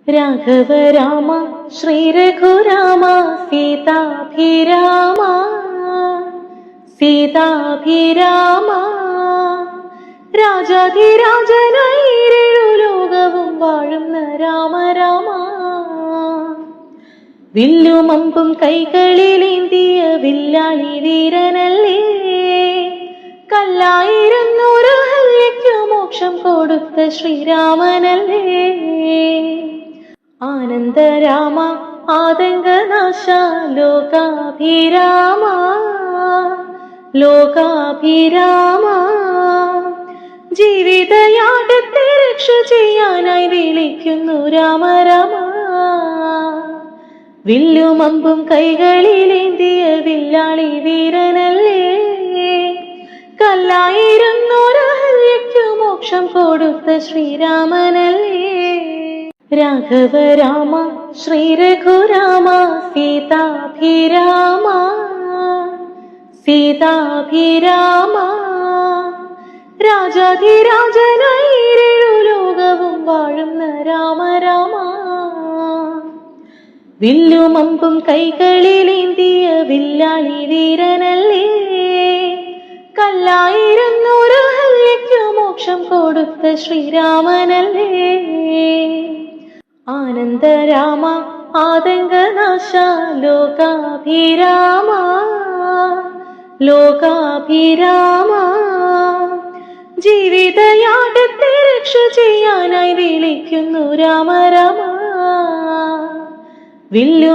രാഘവ രാമ ശ്രീ രഘുരാമ സീതാഭിരാമ സീതാഭിരാമ രാജാധിരാജനായിരേഴു ലോകവും വാഴുന്ന രാമ രാമ വില്ലും അമ്പും കൈകളിലേന്തിയ വില്ലാളി വീരനല്ലേ കല്ലായിരുന്നൊരു ഹല്യയ്ക്കു മോക്ഷം കൊടുത്ത ശ്രീരാമനല്ലേ ആനന്ദരാമ ആതങ്കനാശ ലോകാഭിരാമ ലോകാഭിരാമ ജീവിതയാഗത്തെ രക്ഷ ചെയ്യാനായി വിളിക്കുന്നു രാമ രാമ വില്ലും അമ്പും കൈകളിലേന്തിയ വില്ലാളി വീരനല്ലേ കല്ലായിരുന്നൊരു ഹല്യയ്ക്കു മോക്ഷം കൊടുത്ത ശ്രീരാമനല്ലേ രാഘവ രാമ ശ്രീ രഘുരാമ സീതാഭിരാമ സീതാഭിരാമ രാജാധിരാജനായിരേഴു ലോകവും വാഴുന്ന രാമ രാമ വില്ലും അമ്പും കൈകളിലേന്തിയ വില്ലാളി വീരനല്ലേ കല്ലായിരുന്നൊരു ഹല്യയ്ക്കു മോക്ഷം കൊടുത്ത ശ്രീരാമനല്ലേ ആനന്ദരാമ ആതങ്കനാശ ലോകാഭിരാമ ലോകാഭിരാമ ജീവിതയാഗത്തെ രക്ഷ ചെയ്യാനായി വിളിക്കുന്നു രാമ രാമ വില്ലു